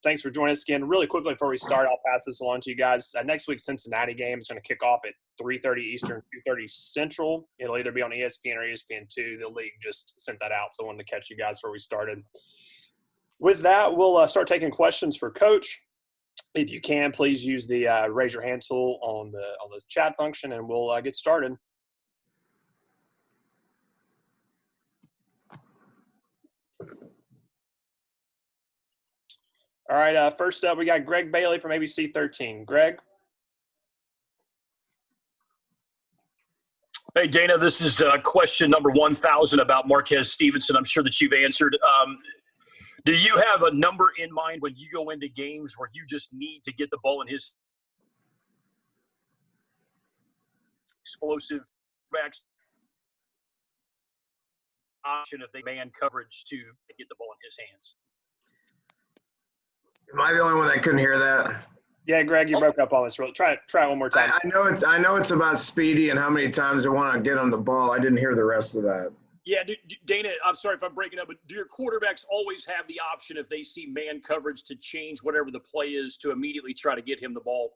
Thanks for joining us again. Really quickly before we start, I'll pass this along to you guys. Next week's Cincinnati game is going to kick off at 3:30 Eastern, 2:30 Central. It'll either be on ESPN or ESPN2. The league just sent that out, so I wanted to catch you guys before we started. With that, we'll start taking questions for Coach. If you can, please use the raise your hand tool on the chat function, and we'll get started. All right, first up, we got Greg Bailey from ABC 13. Greg? Hey, Dana, this is question number 1,000 about Marquez Stevenson. I'm sure that you've answered. Do you have a number in mind when you go into games where you just need to get the ball in his explosive backs option if they man coverage to get the ball in his hands? Am I the only one that couldn't hear that? Yeah, Greg, you broke up on this. Try it one more time. I know it's about Speedy and how many times they want to get him the ball. I didn't hear the rest of that. Yeah, Dana, I'm sorry if I'm breaking up, but do your quarterbacks always have the option if they see man coverage to change whatever the play is to immediately try to get him the ball?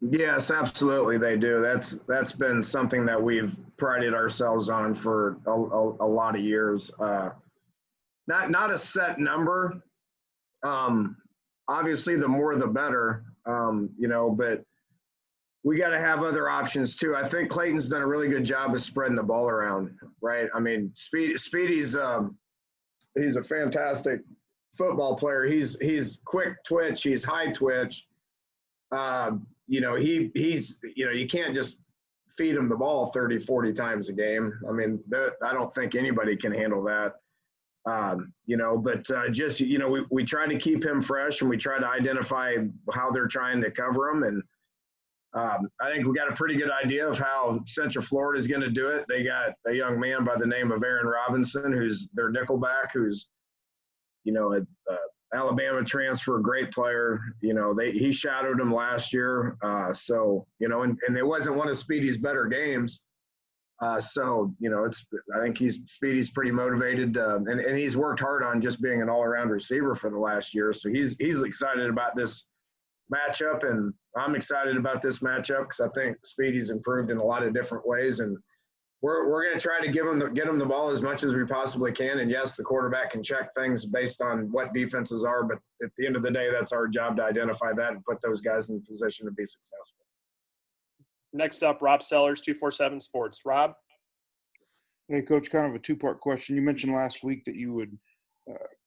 Yes, absolutely they do. That's been something that we've prided ourselves on for a lot of years. Not a set number. Obviously, the more the better, but we got to have other options too. I think Clayton's done a really good job of spreading the ball around, right? I mean, Speedy's he's a fantastic football player. He's quick twitch. He's high twitch. He's you can't just feed him the ball 30, 40 times a game. I mean, I don't think anybody can handle that. We try to keep him fresh and we try to identify how they're trying to cover him. And I think we got a pretty good idea of how Central Florida is going to do it. They got a young man by the name of Aaron Robinson, who's their nickelback, who's, Alabama transfer, great player. He shadowed him last year. And it wasn't one of Speedy's better games. I think Speedy's pretty motivated, and he's worked hard on just being an all-around receiver for the last year. So he's excited about this matchup, and I'm excited about this matchup because I think Speedy's improved in a lot of different ways, and we're going to try to get him the ball as much as we possibly can. And yes, the quarterback can check things based on what defenses are, but at the end of the day, that's our job to identify that and put those guys in position to be successful. Next up, Rob Sellers, 247 Sports. Rob? Hey, Coach, kind of a two-part question. You mentioned last week that you would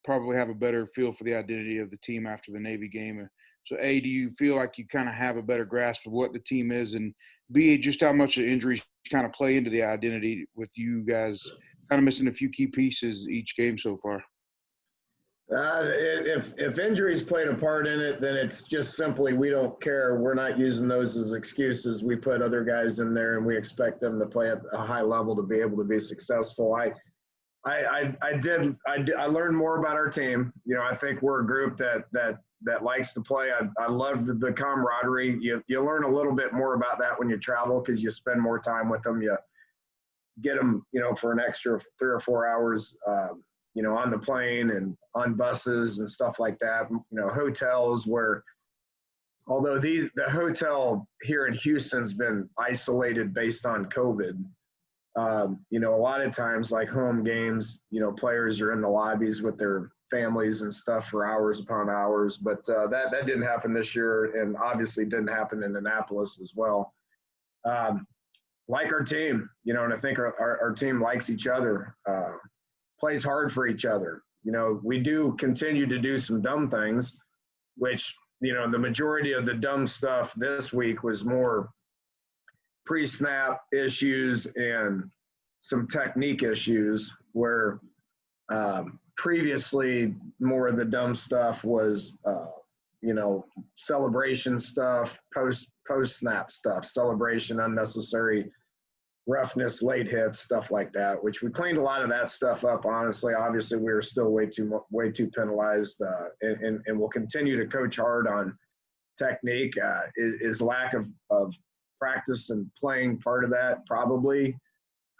probably have a better feel for the identity of the team after the Navy game. So, A, do you feel like you kind of have a better grasp of what the team is? And B, just how much the injuries kind of play into the identity with you guys kind of missing a few key pieces each game so far? If injuries played a part in it, then it's just simply we don't care. We're not using those as excuses. We put other guys in there, and we expect them to play at a high level to be able to be successful. I learned more about our team. I think we're a group that likes to play. I love the camaraderie. You learn a little bit more about that when you travel because you spend more time with them. You get them, for an extra 3 or 4 hours. On the plane and on buses and stuff like that, hotels where, although the hotel here in Houston's been isolated based on COVID, a lot of times like home games, players are in the lobbies with their families and stuff for hours upon hours, but that didn't happen this year and obviously didn't happen in Annapolis as well. Like our team, and I think our team likes each other. Plays hard for each other. We do continue to do some dumb things, which, the majority of the dumb stuff this week was more pre-snap issues and some technique issues where previously more of the dumb stuff was, celebration stuff, post-snap stuff, celebration, unnecessary roughness, late hits, stuff like that, which we cleaned a lot of that stuff up. Honestly, obviously we were still way too penalized, and we'll continue to coach hard on technique. Is lack of practice and playing part of that? Probably.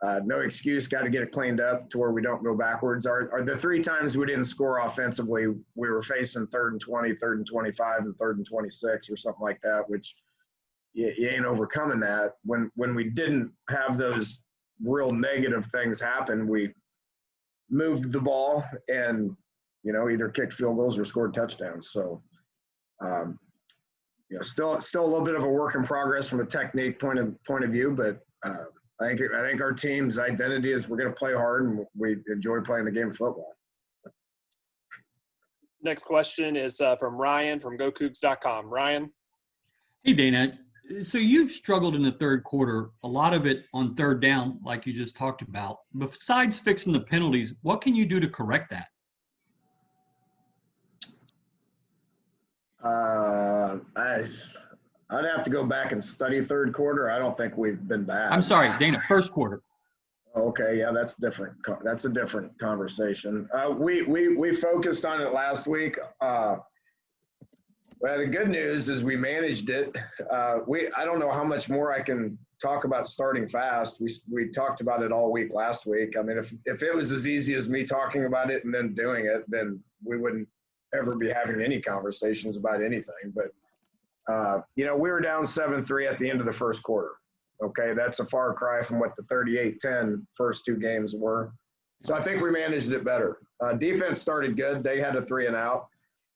No excuse, got to get it cleaned up to where we don't go backwards. The 3 times we didn't score offensively, we were facing 3rd and 20, 3rd and 25, and 3rd and 26 or something like that, which you ain't overcoming that. When we didn't have those real negative things happen, we moved the ball and, either kicked field goals or scored touchdowns. So, still a little bit of a work in progress from a technique point of view, but I think our team's identity is we're going to play hard and we enjoy playing the game of football. Next question is from Ryan from GoCougs.com. Ryan. Hey, Dana. So you've struggled in the third quarter, a lot of it on third down, like you just talked about. Besides fixing the penalties, what can you do to correct that? I'd have to go back and study third quarter. I don't think we've been bad. I'm sorry, Dana, first quarter. Okay, yeah, that's different. That's a different conversation. We focused on it last week. Well, the good news is we managed it. I don't know how much more I can talk about starting fast. We talked about it all week last week. I mean, if it was as easy as me talking about it and then doing it, then we wouldn't ever be having any conversations about anything. But we were down 7-3 at the end of the first quarter. Okay, that's a far cry from what the 38-10 first 2 games were. So I think we managed it better. Defense started good. They had a 3-and-out.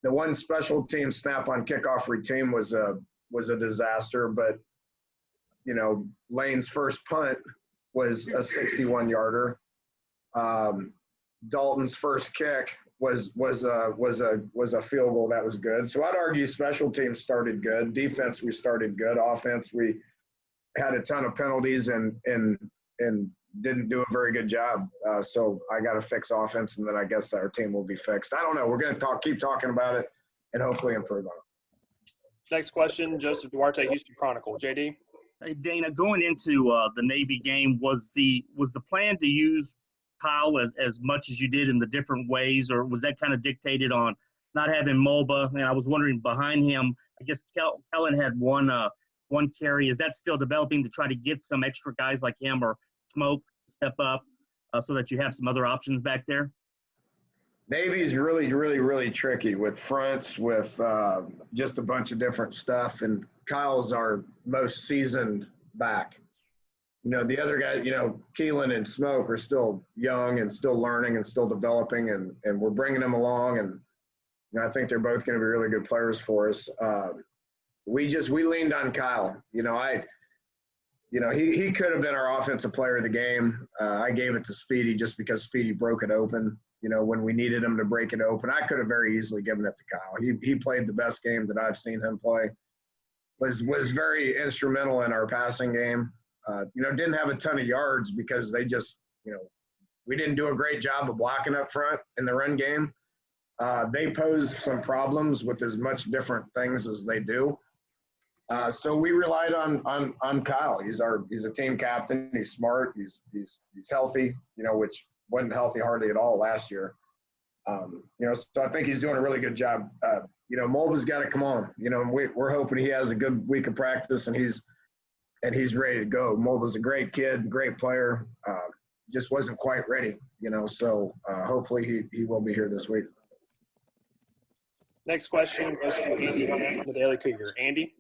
The one special team snap on kickoff routine was a disaster, but Lane's first punt was a 61-yarder. Dalton's first kick was a field goal that was good. So I'd argue special teams started good. Defense, we started good. Offense, we had a ton of penalties and didn't do a very good job. So I got to fix offense, and then I guess our team will be fixed. I don't know. We're going to keep talking about it and hopefully improve on it. Next question, Joseph Duarte, Houston Chronicle. JD? Hey, Dana, going into the Navy game, was the plan to use Kyle as much as you did in the different ways, or was that kind of dictated on not having Mulba? And I was wondering behind him, I guess Kellen had one carry. Is that still developing to try to get some extra guys like him or Smoke step up so that you have some other options back there? Navy's really, really, really tricky with fronts, with just a bunch of different stuff. And Kyle's our most seasoned back. The other guys, Keelan and Smoke are still young and still learning and still developing, and we're bringing them along. And I think they're both going to be really good players for us. We leaned on Kyle. He could have been our offensive player of the game. I gave it to Speedy just because Speedy broke it open. When we needed him to break it open, I could have very easily given it to Kyle. He played the best game that I've seen him play. Was very instrumental in our passing game. Didn't have a ton of yards because they just, we didn't do a great job of blocking up front in the run game. They pose some problems with as much different things as they do. So we relied on Kyle. He's a team captain. He's smart. He's healthy. Which wasn't healthy hardly at all last year. So I think he's doing a really good job. Mulva's got to come on. We're hoping he has a good week of practice and he's ready to go. Mulva's a great kid, great player. Just wasn't quite ready. So hopefully he will be here this week. Next question goes to Andy from the Daily Cougar. Andy?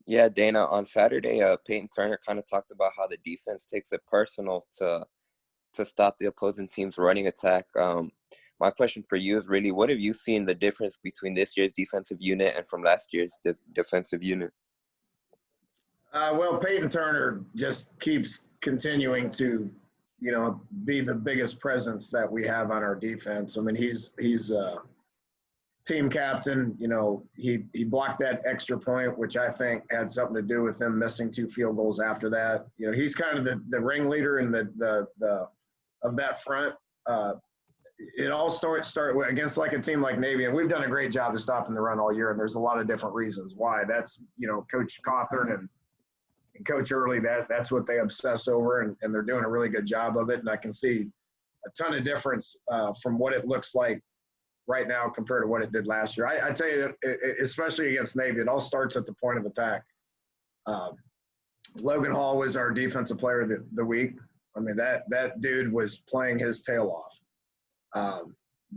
Yeah, Dana, on Saturday, Peyton Turner kind of talked about how the defense takes it personal to stop the opposing team's running attack. My question for you is really, what have you seen the difference between this year's defensive unit and from last year's defensive unit? Well, Peyton Turner just keeps continuing to, be the biggest presence that we have on our defense. I mean, he's team captain. He blocked that extra point, which I think had something to do with him missing 2 field goals after that. He's kind of the ringleader in the of that front. It all start against like a team like Navy, and we've done a great job of stopping the run all year. And there's a lot of different reasons why. That's Coach Cawthorn and Coach Early. That's what they obsess over, and they're doing a really good job of it. And I can see a ton of difference from what it looks like right now compared to what it did last year. I tell you, especially against Navy, it all starts at the point of attack. Logan Hall was our defensive player of the week. I mean, that dude was playing his tail off.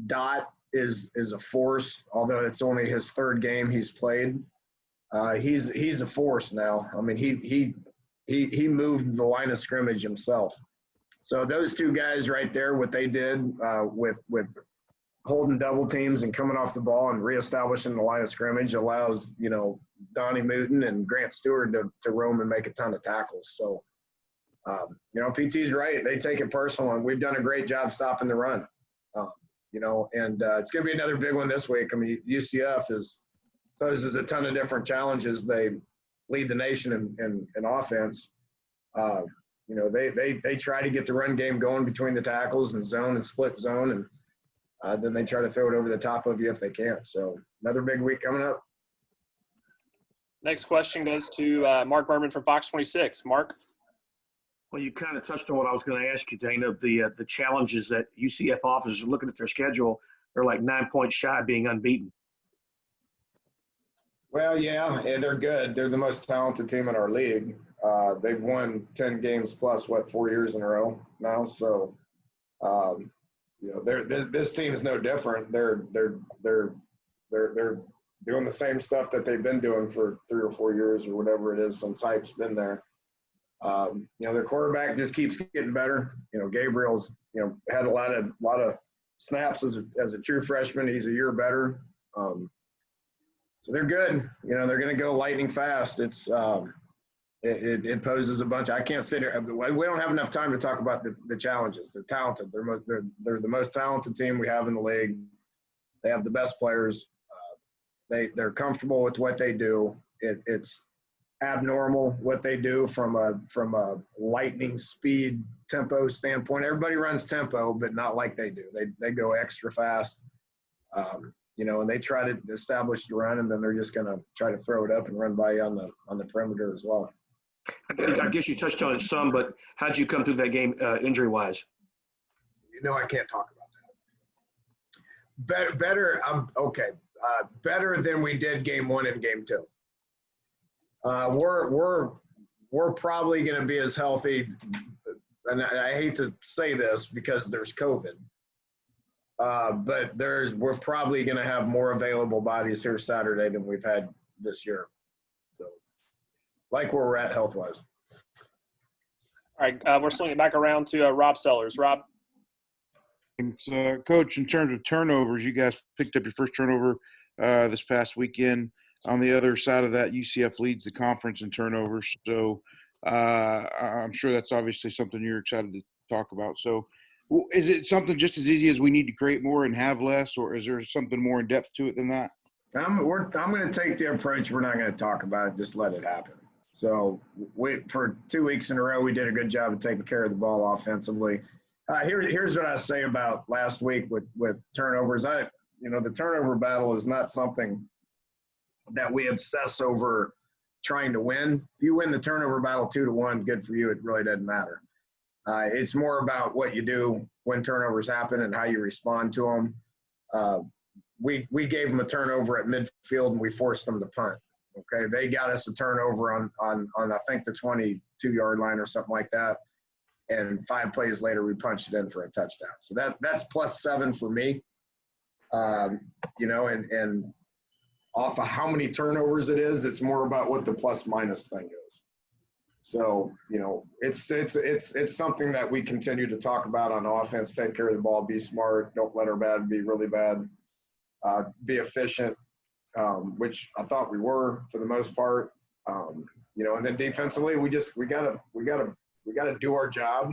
Dot is a force, although it's only his third game he's played. He's a force now. I mean, he moved the line of scrimmage himself. So those two guys right there, what they did with holding double teams and coming off the ball and reestablishing the line of scrimmage allows, Donnie Mooten and Grant Stewart to roam and make a ton of tackles. So, PT's right. They take it personal, and we've done a great job stopping the run. And it's going to be another big one this week. I mean, UCF poses a ton of different challenges. They lead the nation in offense. They try to get the run game going between the tackles and zone and split zone, and then they try to throw it over the top of you if they can. So another big week coming up. Next question goes to Mark Berman from Fox 26. Mark? Well, you kind of touched on what I was going to ask you, Dana. The challenges that UCF officers are looking at their schedule. They're like 9 points shy of being unbeaten. Well, yeah, they're good. They're the most talented team in our league. They've won 10 games plus 4 years in a row now. So, this team is no different. They're doing the same stuff that they've been doing for 3 or 4 years or whatever it is since Hype's been there. Their quarterback just keeps getting better. Gabriel's had a lot of snaps as a true freshman. He's a year better. So they're good. They're going to go lightning fast. It's it poses a bunch. I can't sit here. We don't have enough time to talk about the challenges. They're talented. They're the most talented team we have in the league. They have the best players. They're comfortable with what they do. It's abnormal what they do from a lightning speed tempo standpoint. Everybody runs tempo, but not like they do. They go extra fast. And they try to establish the run, and then they're just going to try to throw it up and run by you on the perimeter as well. I guess you touched on it some, but how'd you come through that game injury-wise? I can't talk about that. Better. Okay. Better than we did game 1 and game 2. We're probably going to be as healthy, and I hate to say this because there's COVID. But we're probably going to have more available bodies here Saturday than we've had this year. So, like where we're at health-wise. All right, we're swinging back around to Rob Sellers. Rob? Coach, in terms of turnovers, you guys picked up your first turnover this past weekend. On the other side of that, UCF leads the conference in turnovers. So I'm sure that's obviously something you're excited to talk about. So is it something just as easy as we need to create more and have less, or is there something more in depth to it than that? I'm going to take the approach we're not going to talk about it, just let it happen. So for 2 weeks in a row, we did a good job of taking care of the ball offensively. Here's what I say about last week with turnovers. The turnover battle is not something that we obsess over trying to win. If you win the turnover battle 2-1, good for you. It really doesn't matter. It's more about what you do when turnovers happen and how you respond to them. We gave them a turnover at midfield and we forced them to punt. Okay, they got us a turnover on I think the 22-yard line or something like that, and 5 plays later we punched it in for a touchdown. So that's +7 for me. And off of how many turnovers it is, it's more about what the plus-minus thing is. So, it's something that we continue to talk about on offense. Take care of the ball, be smart, don't let our bad be really bad, be efficient, which I thought we were for the most part. And then defensively, we gotta do our job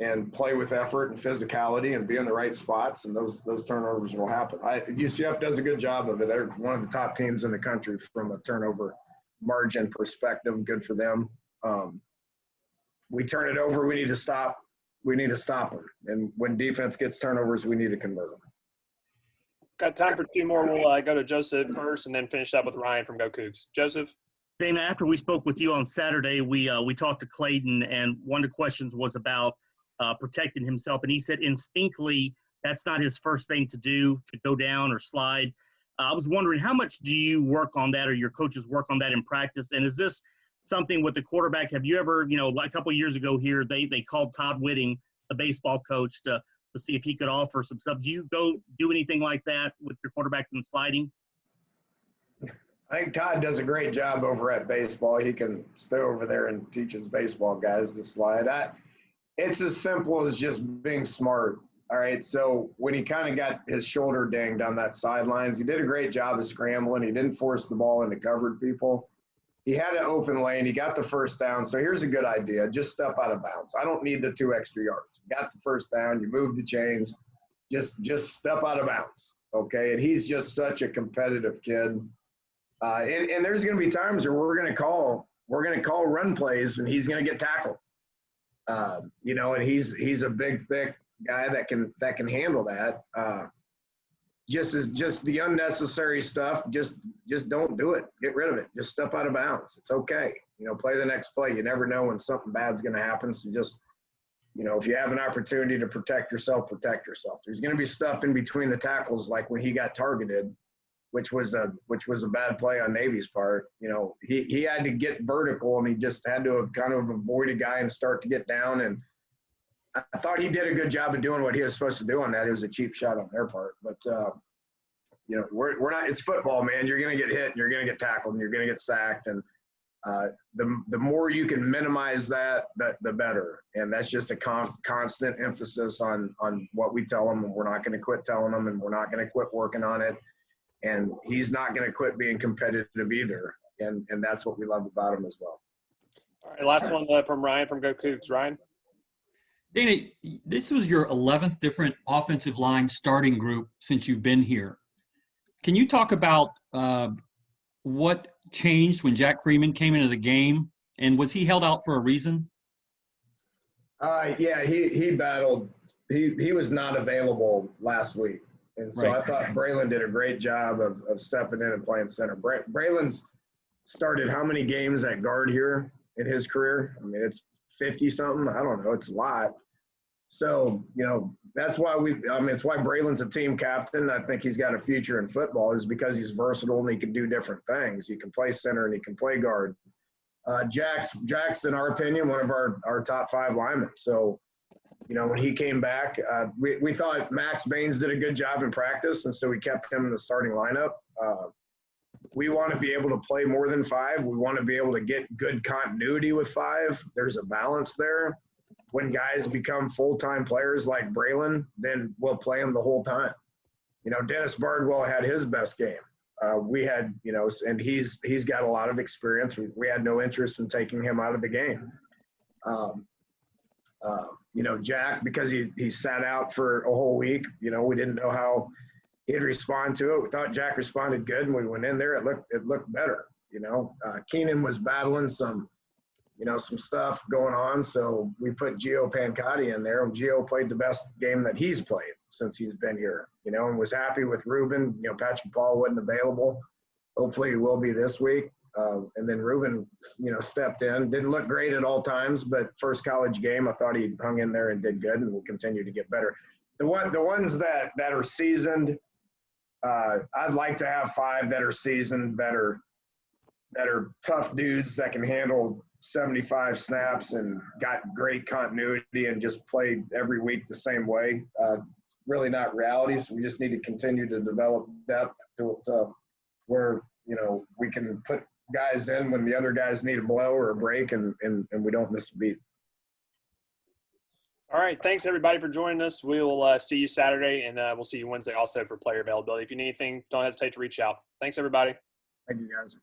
and play with effort and physicality and be in the right spots, and those turnovers will happen. UCF does a good job of it. They're one of the top teams in the country from a turnover margin perspective. Good for them. We turn it over, we need to stop them. And when defense gets turnovers, we need to convert them. Got time for 2 more. We'll go to Joseph first and then finish up with Ryan from Go Cougs. Joseph? Dana, after we spoke with you on Saturday, we talked to Clayton, and one of the questions was about protecting himself. And he said instinctively that's not his first thing to do, to go down or slide. I was wondering, how much do you work on that, or your coaches work on that in practice? And is this something with the quarterback. Have you ever, like a couple of years ago here, they called Todd Whitting, the baseball coach, to see if he could offer some stuff. Do you go do anything like that with your quarterbacks and sliding? I think Todd does a great job over at baseball. He can stay over there and teach his baseball guys to slide. It's as simple as just being smart. All right. So when he kind of got his shoulder dinged on that sidelines, he did a great job of scrambling. He didn't force the ball into covered people. He had an open lane. He got the first down. So here's a good idea. Just step out of bounds. I don't need the 2 extra yards. You got the first down. You move the chains. Just step out of bounds. Okay. And he's just such a competitive kid. And there's going to be times where we're going to call run plays and he's going to get tackled. And he's a big, thick guy that can handle that. Just the unnecessary stuff. Just don't do it. Get rid of it. Just step out of bounds. It's okay. Play the next play. You never know when something bad's going to happen. So just, if you have an opportunity to protect yourself, protect yourself. There's going to be stuff in between the tackles, like when he got targeted, which was a bad play on Navy's part. He had to get vertical and he just had to kind of avoid a guy and start to get down. And I thought he did a good job of doing what he was supposed to do on that. It was a cheap shot on their part, but we're not. It's football, man. You're going to get hit, and you're going to get tackled, and you're going to get sacked, and the more you can minimize that, the better. And that's just a constant emphasis on what we tell them, and we're not going to quit telling them, and we're not going to quit working on it. And he's not going to quit being competitive either, and that's what we love about him as well. All right, last one from Ryan from Go Cougs. Ryan? Dana, this was your 11th different offensive line starting group since you've been here. Can you talk about what changed when Jack Freeman came into the game, and was he held out for a reason? Yeah, he battled. He was not available last week. And so Right. I thought Braylon did a great job of stepping in and playing center. Braylon's started how many games at guard here in his career? I mean, it's 50-something. I don't know. It's a lot. So, that's why it's why Braylon's a team captain. I think he's got a future in football is because he's versatile and he can do different things. He can play center and he can play guard. Jack's, in our opinion, one of our top 5 linemen. So, when he came back, we thought Max Baines did a good job in practice, and so we kept him in the starting lineup. We want to be able to play more than 5. We want to be able to get good continuity with 5. There's a balance there. When guys become full-time players like Braylon, then we'll play them the whole time. Dennis Bardwell had his best game. We had, and he's got a lot of experience. We had no interest in taking him out of the game. Jack, because he sat out for a whole week, we didn't know how he'd respond to it. We thought Jack responded good, and we went in there. It looked better. Keenan was battling some stuff going on, so we put Gio Pancotti in there, and Gio played the best game that he's played since he's been here, and was happy with Ruben. Patrick Paul wasn't available. Hopefully he will be this week. And then Ruben, stepped in. Didn't look great at all times, but first college game, I thought he hung in there and did good, and will continue to get better. The ones that are seasoned, I'd like to have 5 that are seasoned, that are tough dudes that can handle 75 snaps and got great continuity and just played every week the same way. Really not reality, so we just need to continue to develop depth to where, we can put guys in when the other guys need a blow or a break, and we don't miss a beat. All right. Thanks, everybody, for joining us. We will see you Saturday, and we'll see you Wednesday also for player availability. If you need anything, don't hesitate to reach out. Thanks, everybody. Thank you, guys.